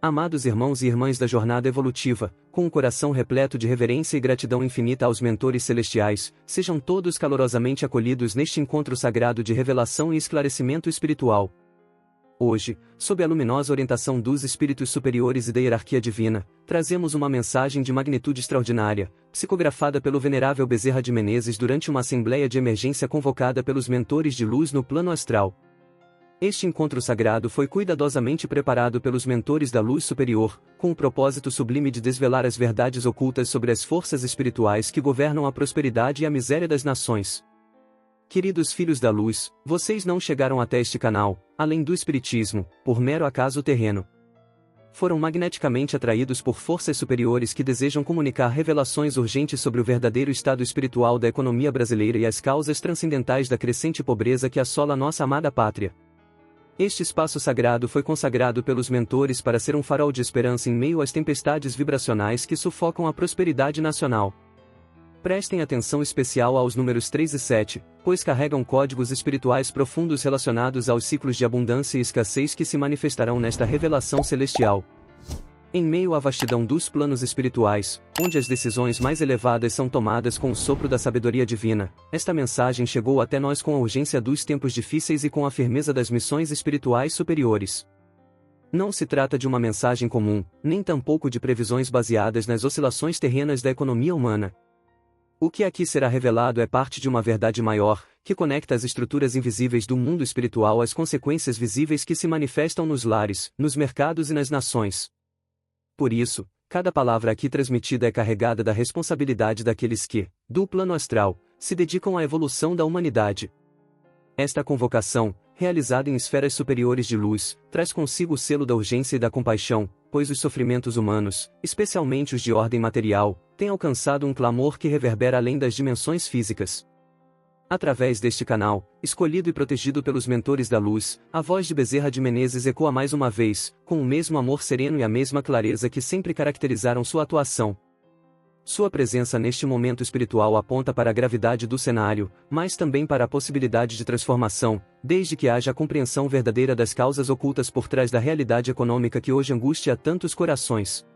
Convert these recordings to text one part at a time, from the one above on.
Amados irmãos e irmãs da jornada evolutiva, com um coração repleto de reverência e gratidão infinita aos mentores celestiais, sejam todos calorosamente acolhidos neste encontro sagrado de revelação e esclarecimento espiritual. Hoje, sob a luminosa orientação dos espíritos superiores e da hierarquia divina, trazemos uma mensagem de magnitude extraordinária, psicografada pelo venerável Bezerra de Menezes durante uma assembleia de emergência convocada pelos mentores de luz no plano astral. Este encontro sagrado foi cuidadosamente preparado pelos mentores da luz superior, com o propósito sublime de desvelar as verdades ocultas sobre as forças espirituais que governam a prosperidade e a miséria das nações. Queridos filhos da luz, vocês não chegaram até este canal, além do espiritismo, por mero acaso terreno. Foram magneticamente atraídos por forças superiores que desejam comunicar revelações urgentes sobre o verdadeiro estado espiritual da economia brasileira e as causas transcendentais da crescente pobreza que assola nossa amada pátria. Este espaço sagrado foi consagrado pelos mentores para ser um farol de esperança em meio às tempestades vibracionais que sufocam a prosperidade nacional. Prestem atenção especial aos números 3 e 7, pois carregam códigos espirituais profundos relacionados aos ciclos de abundância e escassez que se manifestarão nesta revelação celestial. Em meio à vastidão dos planos espirituais, onde as decisões mais elevadas são tomadas com o sopro da sabedoria divina, esta mensagem chegou até nós com a urgência dos tempos difíceis e com a firmeza das missões espirituais superiores. Não se trata de uma mensagem comum, nem tampouco de previsões baseadas nas oscilações terrenas da economia humana. O que aqui será revelado é parte de uma verdade maior, que conecta as estruturas invisíveis do mundo espiritual às consequências visíveis que se manifestam nos lares, nos mercados e nas nações. Por isso, cada palavra aqui transmitida é carregada da responsabilidade daqueles que, do plano astral, se dedicam à evolução da humanidade. Esta convocação, realizada em esferas superiores de luz, traz consigo o selo da urgência e da compaixão, pois os sofrimentos humanos, especialmente os de ordem material, têm alcançado um clamor que reverbera além das dimensões físicas. Através deste canal, escolhido e protegido pelos mentores da luz, a voz de Bezerra de Menezes ecoa mais uma vez, com o mesmo amor sereno e a mesma clareza que sempre caracterizaram sua atuação. Sua presença neste momento espiritual aponta para a gravidade do cenário, mas também para a possibilidade de transformação, desde que haja a compreensão verdadeira das causas ocultas por trás da realidade econômica que hoje angustia tantos corações.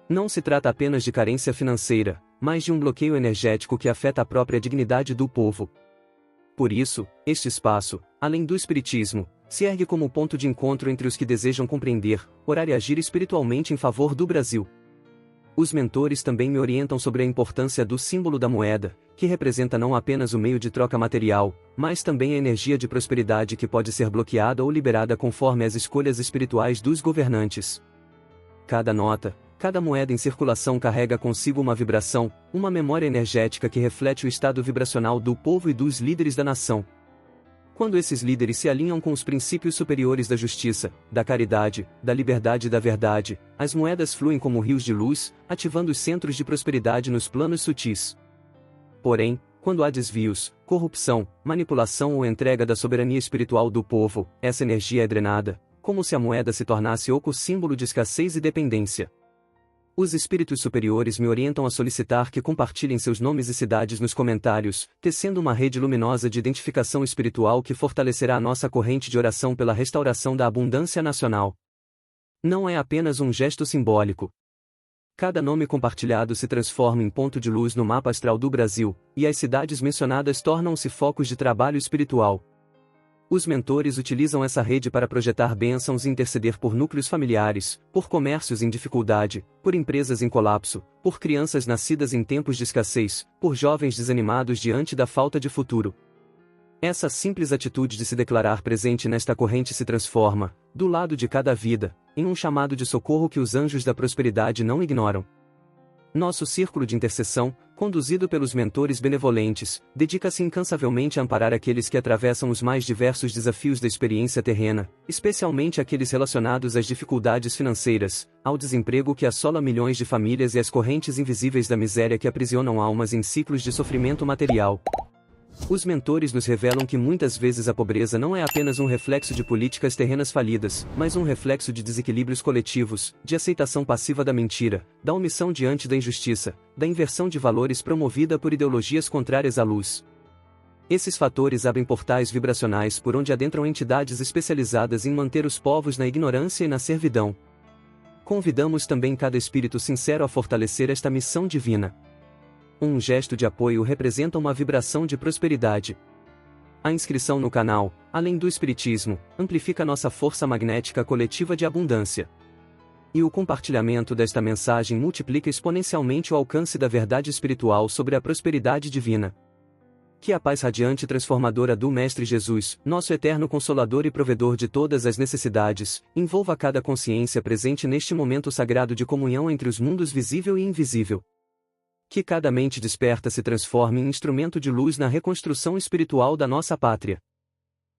Não se trata apenas de carência financeira, mas de um bloqueio energético que afeta a própria dignidade do povo. Por isso, este espaço, além do espiritismo, se ergue como ponto de encontro entre os que desejam compreender, orar e agir espiritualmente em favor do Brasil. Os mentores também me orientam sobre a importância do símbolo da moeda, que representa não apenas o meio de troca material, mas também a energia de prosperidade que pode ser bloqueada ou liberada conforme as escolhas espirituais dos governantes. Cada nota, cada moeda em circulação carrega consigo uma vibração, uma memória energética que reflete o estado vibracional do povo e dos líderes da nação. Quando esses líderes se alinham com os princípios superiores da justiça, da caridade, da liberdade e da verdade, as moedas fluem como rios de luz, ativando os centros de prosperidade nos planos sutis. Porém, quando há desvios, corrupção, manipulação ou entrega da soberania espiritual do povo, essa energia é drenada, como se a moeda se tornasse oco símbolo de escassez e dependência. Os espíritos superiores me orientam a solicitar que compartilhem seus nomes e cidades nos comentários, tecendo uma rede luminosa de identificação espiritual que fortalecerá a nossa corrente de oração pela restauração da abundância nacional. Não é apenas um gesto simbólico. Cada nome compartilhado se transforma em ponto de luz no mapa astral do Brasil, e as cidades mencionadas tornam-se focos de trabalho espiritual. Os mentores utilizam essa rede para projetar bênçãos e interceder por núcleos familiares, por comércios em dificuldade, por empresas em colapso, por crianças nascidas em tempos de escassez, por jovens desanimados diante da falta de futuro. Essa simples atitude de se declarar presente nesta corrente se transforma, do lado de cada vida, em um chamado de socorro que os anjos da prosperidade não ignoram. Nosso círculo de intercessão, conduzido pelos mentores benevolentes, dedica-se incansavelmente a amparar aqueles que atravessam os mais diversos desafios da experiência terrena, especialmente aqueles relacionados às dificuldades financeiras, ao desemprego que assola milhões de famílias e às correntes invisíveis da miséria que aprisionam almas em ciclos de sofrimento material. Os mentores nos revelam que muitas vezes a pobreza não é apenas um reflexo de políticas terrenas falidas, mas um reflexo de desequilíbrios coletivos, de aceitação passiva da mentira, da omissão diante da injustiça, da inversão de valores promovida por ideologias contrárias à luz. Esses fatores abrem portais vibracionais por onde adentram entidades especializadas em manter os povos na ignorância e na servidão. Convidamos também cada espírito sincero a fortalecer esta missão divina. Um gesto de apoio representa uma vibração de prosperidade. A inscrição no canal, além do espiritismo, amplifica nossa força magnética coletiva de abundância. E o compartilhamento desta mensagem multiplica exponencialmente o alcance da verdade espiritual sobre a prosperidade divina. Que a paz radiante e transformadora do Mestre Jesus, nosso eterno Consolador e provedor de todas as necessidades, envolva cada consciência presente neste momento sagrado de comunhão entre os mundos visível e invisível. Que cada mente desperta se transforme em instrumento de luz na reconstrução espiritual da nossa pátria.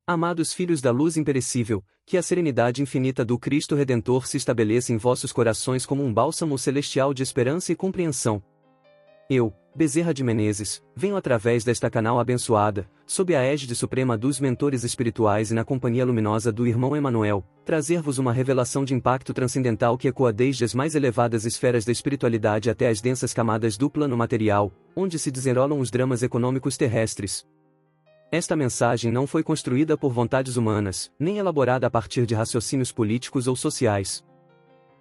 Amados filhos da luz imperecível, que a serenidade infinita do Cristo Redentor se estabeleça em vossos corações como um bálsamo celestial de esperança e compreensão. Eu, Bezerra de Menezes, venho através desta canal abençoada, sob a égide suprema dos mentores espirituais e na companhia luminosa do irmão Emanuel, trazer-vos uma revelação de impacto transcendental que ecoa desde as mais elevadas esferas da espiritualidade até as densas camadas do plano material, onde se desenrolam os dramas econômicos terrestres. Esta mensagem não foi construída por vontades humanas, nem elaborada a partir de raciocínios políticos ou sociais.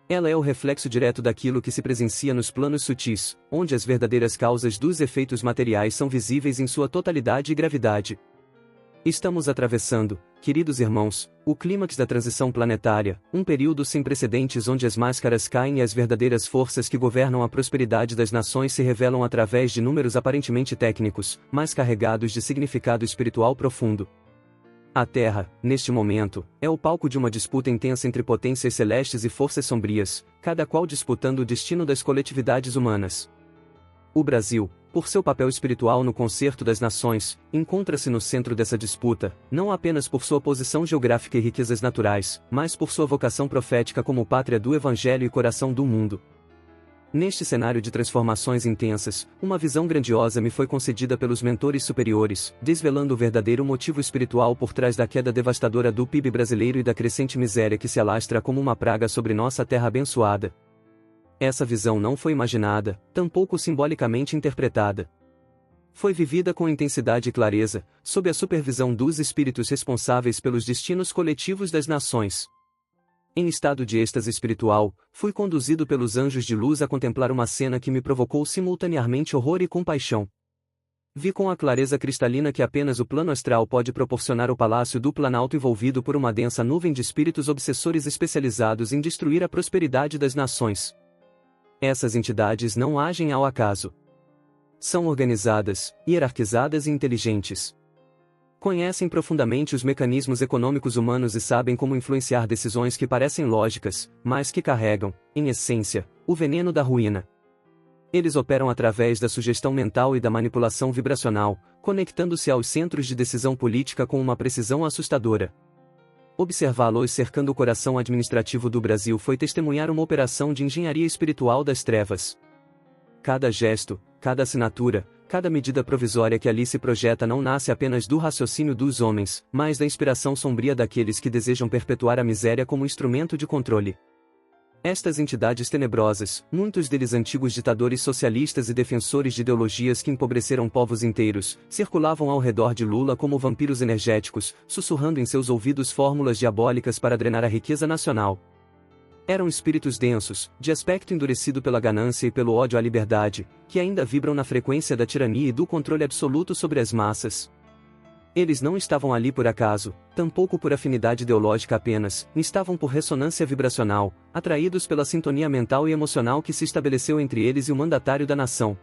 Ela é o reflexo direto daquilo que se presencia nos planos sutis, onde as verdadeiras causas dos efeitos materiais são visíveis em sua totalidade e gravidade. Estamos atravessando, queridos irmãos, o clímax da transição planetária, um período sem precedentes onde as máscaras caem e as verdadeiras forças que governam a prosperidade das nações se revelam através de números aparentemente técnicos, mas carregados de significado espiritual profundo. A Terra, neste momento, é o palco de uma disputa intensa entre potências celestes e forças sombrias, cada qual disputando o destino das coletividades humanas. O Brasil, por seu papel espiritual no concerto das nações, encontra-se no centro dessa disputa, não apenas por sua posição geográfica e riquezas naturais, mas por sua vocação profética como pátria do Evangelho e coração do mundo. Neste cenário de transformações intensas, uma visão grandiosa me foi concedida pelos mentores superiores, desvelando o verdadeiro motivo espiritual por trás da queda devastadora do PIB brasileiro e da crescente miséria que se alastra como uma praga sobre nossa terra abençoada. Essa visão não foi imaginada, tampouco simbolicamente interpretada. Foi vivida com intensidade e clareza, sob a supervisão dos espíritos responsáveis pelos destinos coletivos das nações. Em estado de êxtase espiritual, fui conduzido pelos anjos de luz a contemplar uma cena que me provocou simultaneamente horror e compaixão. Vi com a clareza cristalina que apenas o plano astral pode proporcionar o palácio do Planalto envolvido por uma densa nuvem de espíritos obsessores especializados em destruir a prosperidade das nações. Essas entidades não agem ao acaso. São organizadas, hierarquizadas e inteligentes. Conhecem profundamente os mecanismos econômicos humanos e sabem como influenciar decisões que parecem lógicas, mas que carregam, em essência, o veneno da ruína. Eles operam através da sugestão mental e da manipulação vibracional, conectando-se aos centros de decisão política com uma precisão assustadora. Observá-los cercando o coração administrativo do Brasil foi testemunhar uma operação de engenharia espiritual das trevas. Cada gesto, cada assinatura, cada medida provisória que ali se projeta não nasce apenas do raciocínio dos homens, mas da inspiração sombria daqueles que desejam perpetuar a miséria como instrumento de controle. Estas entidades tenebrosas, muitos deles antigos ditadores socialistas e defensores de ideologias que empobreceram povos inteiros, circulavam ao redor de Lula como vampiros energéticos, sussurrando em seus ouvidos fórmulas diabólicas para drenar a riqueza nacional. Eram espíritos densos, de aspecto endurecido pela ganância e pelo ódio à liberdade, que ainda vibram na frequência da tirania e do controle absoluto sobre as massas. Eles não estavam ali por acaso, tampouco por afinidade ideológica apenas, estavam por ressonância vibracional, atraídos pela sintonia mental e emocional que se estabeleceu entre eles e o mandatário da nação.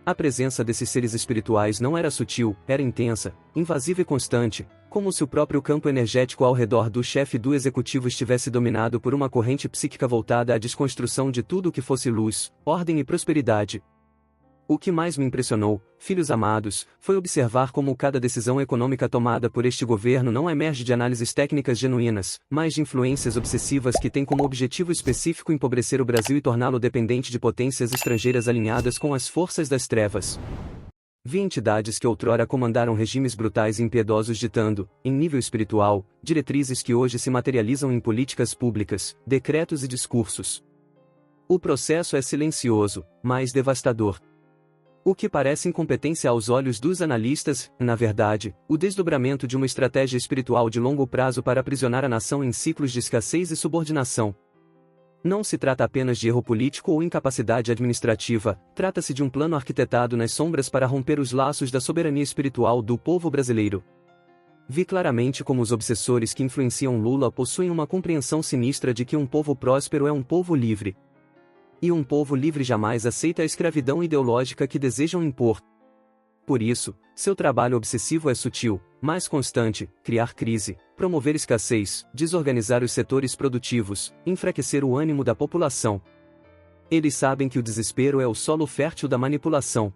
A presença desses seres espirituais não era sutil, era intensa, invasiva e constante, como se o próprio campo energético ao redor do chefe do executivo estivesse dominado por uma corrente psíquica voltada à desconstrução de tudo o que fosse luz, ordem e prosperidade. O que mais me impressionou, filhos amados, foi observar como cada decisão econômica tomada por este governo não emerge de análises técnicas genuínas, mas de influências obsessivas que têm como objetivo específico empobrecer o Brasil e torná-lo dependente de potências estrangeiras alinhadas com as forças das trevas. Vi entidades que outrora comandaram regimes brutais e impiedosos ditando, em nível espiritual, diretrizes que hoje se materializam em políticas públicas, decretos e discursos. O processo é silencioso, mas devastador. O que parece incompetência aos olhos dos analistas, na verdade, o desdobramento de uma estratégia espiritual de longo prazo para aprisionar a nação em ciclos de escassez e subordinação. Não se trata apenas de erro político ou incapacidade administrativa, trata-se de um plano arquitetado nas sombras para romper os laços da soberania espiritual do povo brasileiro. Vi claramente como os obsessores que influenciam Lula possuem uma compreensão sinistra de que um povo próspero é um povo livre. E um povo livre jamais aceita a escravidão ideológica que desejam impor. Por isso, seu trabalho obsessivo é sutil, mais constante, criar crise, promover escassez, desorganizar os setores produtivos, enfraquecer o ânimo da população. Eles sabem que o desespero é o solo fértil da manipulação.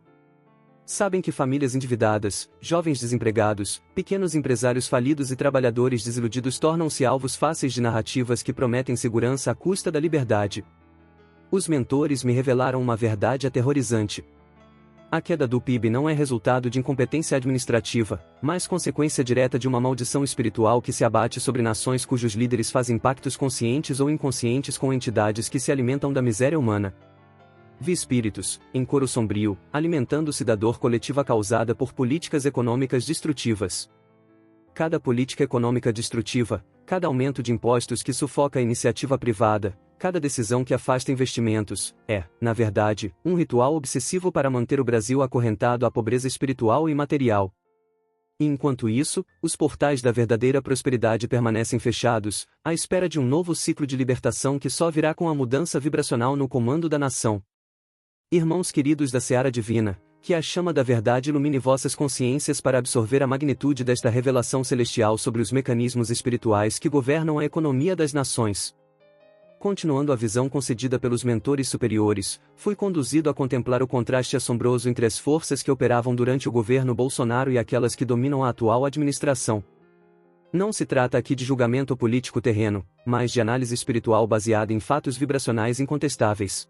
Sabem que famílias endividadas, jovens desempregados, pequenos empresários falidos e trabalhadores desiludidos tornam-se alvos fáceis de narrativas que prometem segurança à custa da liberdade. Os mentores me revelaram uma verdade aterrorizante. A queda do PIB não é resultado de incompetência administrativa, mas consequência direta de uma maldição espiritual que se abate sobre nações cujos líderes fazem pactos conscientes ou inconscientes com entidades que se alimentam da miséria humana. Vi espíritos, em coro sombrio, alimentando-se da dor coletiva causada por políticas econômicas destrutivas. Cada política econômica destrutiva, cada aumento de impostos que sufoca a iniciativa privada, cada decisão que afasta investimentos, é, na verdade, um ritual obsessivo para manter o Brasil acorrentado à pobreza espiritual e material. E enquanto isso, os portais da verdadeira prosperidade permanecem fechados, à espera de um novo ciclo de libertação que só virá com a mudança vibracional no comando da nação. Irmãos queridos da Seara Divina, que a chama da verdade ilumine vossas consciências para absorver a magnitude desta revelação celestial sobre os mecanismos espirituais que governam a economia das nações. Continuando a visão concedida pelos mentores superiores, fui conduzido a contemplar o contraste assombroso entre as forças que operavam durante o governo Bolsonaro e aquelas que dominam a atual administração. Não se trata aqui de julgamento político terreno, mas de análise espiritual baseada em fatos vibracionais incontestáveis.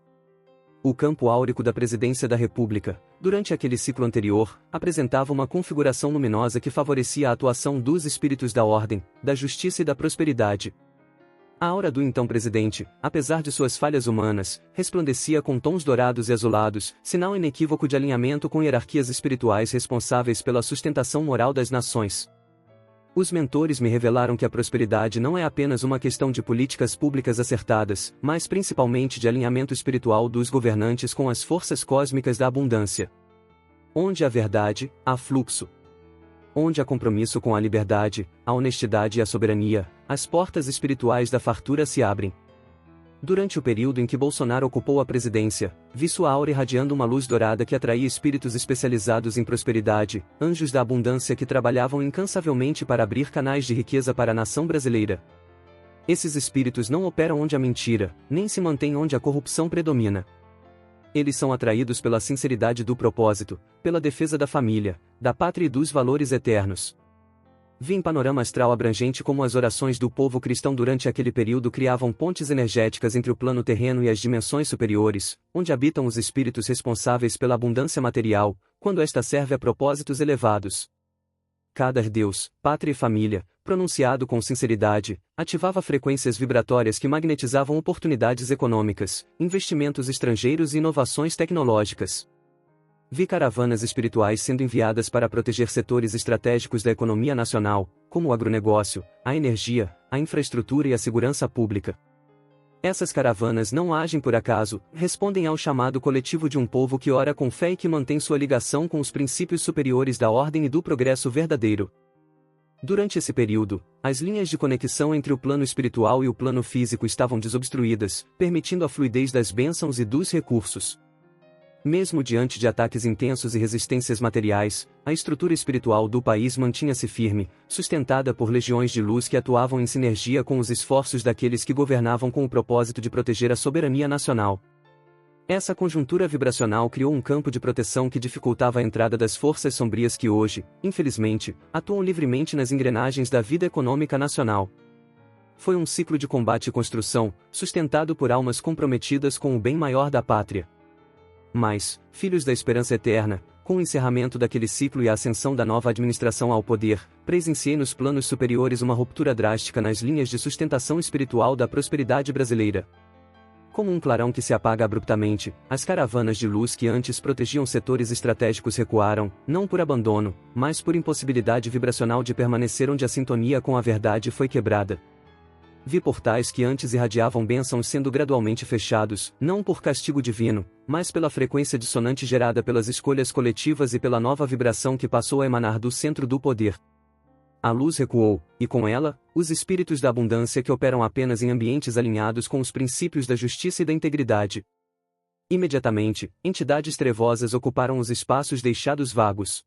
O campo áurico da presidência da República, durante aquele ciclo anterior, apresentava uma configuração luminosa que favorecia a atuação dos espíritos da ordem, da justiça e da prosperidade. A aura do então presidente, apesar de suas falhas humanas, resplandecia com tons dourados e azulados, sinal inequívoco de alinhamento com hierarquias espirituais responsáveis pela sustentação moral das nações. Os mentores me revelaram que a prosperidade não é apenas uma questão de políticas públicas acertadas, mas principalmente de alinhamento espiritual dos governantes com as forças cósmicas da abundância. Onde há verdade, há fluxo. Onde há compromisso com a liberdade, a honestidade e a soberania, as portas espirituais da fartura se abrem. Durante o período em que Bolsonaro ocupou a presidência, vi sua aura irradiando uma luz dourada que atraía espíritos especializados em prosperidade, anjos da abundância que trabalhavam incansavelmente para abrir canais de riqueza para a nação brasileira. Esses espíritos não operam onde há mentira, nem se mantêm onde a corrupção predomina. Eles são atraídos pela sinceridade do propósito, pela defesa da família, da pátria e dos valores eternos. Vi em panorama astral abrangente como as orações do povo cristão durante aquele período criavam pontes energéticas entre o plano terreno e as dimensões superiores, onde habitam os espíritos responsáveis pela abundância material, quando esta serve a propósitos elevados. Cada Deus, pátria e família, pronunciado com sinceridade, ativava frequências vibratórias que magnetizavam oportunidades econômicas, investimentos estrangeiros e inovações tecnológicas. Vi caravanas espirituais sendo enviadas para proteger setores estratégicos da economia nacional, como o agronegócio, a energia, a infraestrutura e a segurança pública. Essas caravanas não agem por acaso, respondem ao chamado coletivo de um povo que ora com fé e que mantém sua ligação com os princípios superiores da ordem e do progresso verdadeiro. Durante esse período, as linhas de conexão entre o plano espiritual e o plano físico estavam desobstruídas, permitindo a fluidez das bênçãos e dos recursos. Mesmo diante de ataques intensos e resistências materiais, a estrutura espiritual do país mantinha-se firme, sustentada por legiões de luz que atuavam em sinergia com os esforços daqueles que governavam com o propósito de proteger a soberania nacional. Essa conjuntura vibracional criou um campo de proteção que dificultava a entrada das forças sombrias que hoje, infelizmente, atuam livremente nas engrenagens da vida econômica nacional. Foi um ciclo de combate e construção, sustentado por almas comprometidas com o bem maior da pátria. Mas, filhos da esperança eterna, com o encerramento daquele ciclo e a ascensão da nova administração ao poder, presenciei nos planos superiores uma ruptura drástica nas linhas de sustentação espiritual da prosperidade brasileira. Como um clarão que se apaga abruptamente, as caravanas de luz que antes protegiam setores estratégicos recuaram, não por abandono, mas por impossibilidade vibracional de permanecer onde a sintonia com a verdade foi quebrada. Vi portais que antes irradiavam bênçãos sendo gradualmente fechados, não por castigo divino, mas pela frequência dissonante gerada pelas escolhas coletivas e pela nova vibração que passou a emanar do centro do poder. A luz recuou, e com ela, os espíritos da abundância que operam apenas em ambientes alinhados com os princípios da justiça e da integridade. Imediatamente, entidades trevosas ocuparam os espaços deixados vagos.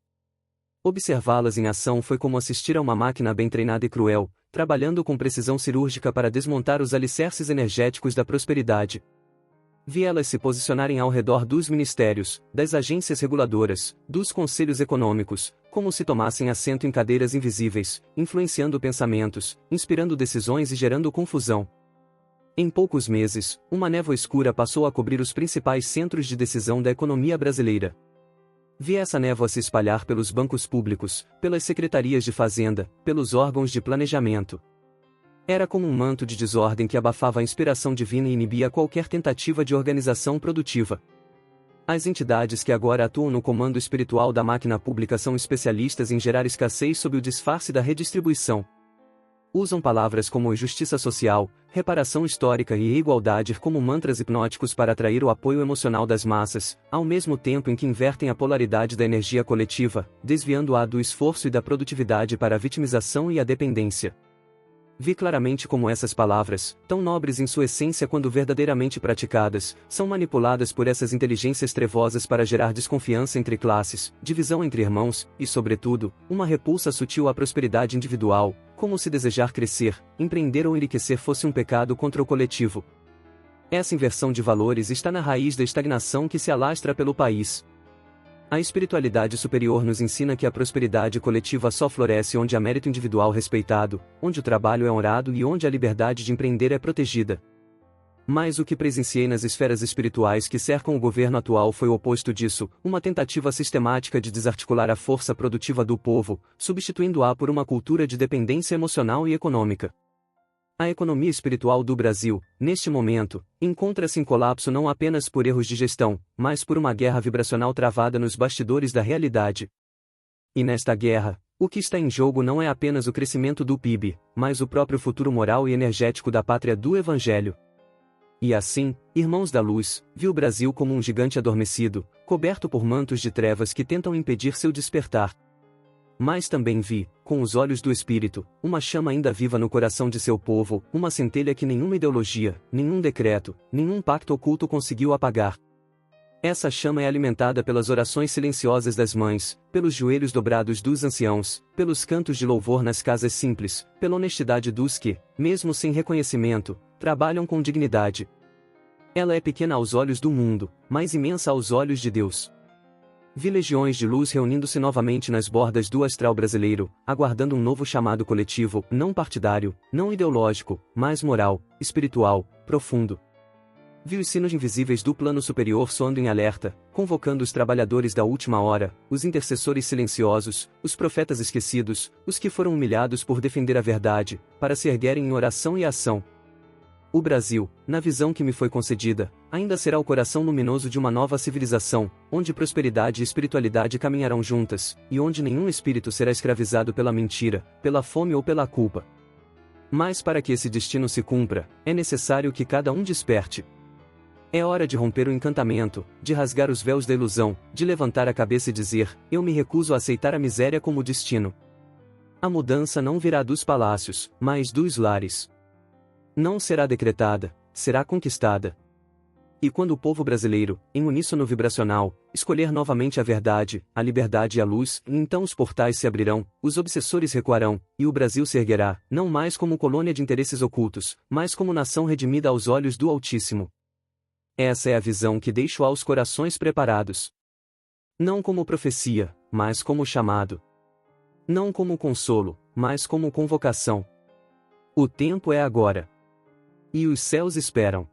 Observá-las em ação foi como assistir a uma máquina bem treinada e cruel, trabalhando com precisão cirúrgica para desmontar os alicerces energéticos da prosperidade. Vi elas se posicionarem ao redor dos ministérios, das agências reguladoras, dos conselhos econômicos, como se tomassem assento em cadeiras invisíveis, influenciando pensamentos, inspirando decisões e gerando confusão. Em poucos meses, uma névoa escura passou a cobrir os principais centros de decisão da economia brasileira. Vi essa névoa se espalhar pelos bancos públicos, pelas secretarias de fazenda, pelos órgãos de planejamento. Era como um manto de desordem que abafava a inspiração divina e inibia qualquer tentativa de organização produtiva. As entidades que agora atuam no comando espiritual da máquina pública são especialistas em gerar escassez sob o disfarce da redistribuição. Usam palavras como justiça social, reparação histórica e igualdade como mantras hipnóticos para atrair o apoio emocional das massas, ao mesmo tempo em que invertem a polaridade da energia coletiva, desviando-a do esforço e da produtividade para a vitimização e a dependência. Vi claramente como essas palavras, tão nobres em sua essência quando verdadeiramente praticadas, são manipuladas por essas inteligências trevosas para gerar desconfiança entre classes, divisão entre irmãos, e sobretudo, uma repulsa sutil à prosperidade individual, como se desejar crescer, empreender ou enriquecer fosse um pecado contra o coletivo. Essa inversão de valores está na raiz da estagnação que se alastra pelo país. A espiritualidade superior nos ensina que a prosperidade coletiva só floresce onde há mérito individual respeitado, onde o trabalho é honrado e onde a liberdade de empreender é protegida. Mas o que presenciei nas esferas espirituais que cercam o governo atual foi o oposto disso, uma tentativa sistemática de desarticular a força produtiva do povo, substituindo-a por uma cultura de dependência emocional e econômica. A economia espiritual do Brasil, neste momento, encontra-se em colapso não apenas por erros de gestão, mas por uma guerra vibracional travada nos bastidores da realidade. E nesta guerra, o que está em jogo não é apenas o crescimento do PIB, mas o próprio futuro moral e energético da pátria do Evangelho. E assim, irmãos da luz, vi o Brasil como um gigante adormecido, coberto por mantos de trevas que tentam impedir seu despertar. Mas também vi, com os olhos do Espírito, uma chama ainda viva no coração de seu povo, uma centelha que nenhuma ideologia, nenhum decreto, nenhum pacto oculto conseguiu apagar. Essa chama é alimentada pelas orações silenciosas das mães, pelos joelhos dobrados dos anciãos, pelos cantos de louvor nas casas simples, pela honestidade dos que, mesmo sem reconhecimento, trabalham com dignidade. Ela é pequena aos olhos do mundo, mas imensa aos olhos de Deus. Vi legiões de luz reunindo-se novamente nas bordas do astral brasileiro, aguardando um novo chamado coletivo, não partidário, não ideológico, mas moral, espiritual, profundo. Vi os sinos invisíveis do plano superior soando em alerta, convocando os trabalhadores da última hora, os intercessores silenciosos, os profetas esquecidos, os que foram humilhados por defender a verdade, para se erguerem em oração e ação. O Brasil, na visão que me foi concedida, ainda será o coração luminoso de uma nova civilização, onde prosperidade e espiritualidade caminharão juntas, e onde nenhum espírito será escravizado pela mentira, pela fome ou pela culpa. Mas para que esse destino se cumpra, é necessário que cada um desperte. É hora de romper o encantamento, de rasgar os véus da ilusão, de levantar a cabeça e dizer: eu me recuso a aceitar a miséria como destino. A mudança não virá dos palácios, mas dos lares. Não será decretada, será conquistada. E quando o povo brasileiro, em uníssono vibracional, escolher novamente a verdade, a liberdade e a luz, então os portais se abrirão, os obsessores recuarão, e o Brasil se erguerá, não mais como colônia de interesses ocultos, mas como nação redimida aos olhos do Altíssimo. Essa é a visão que deixo aos corações preparados. Não como profecia, mas como chamado. Não como consolo, mas como convocação. O tempo é agora. E os céus esperam.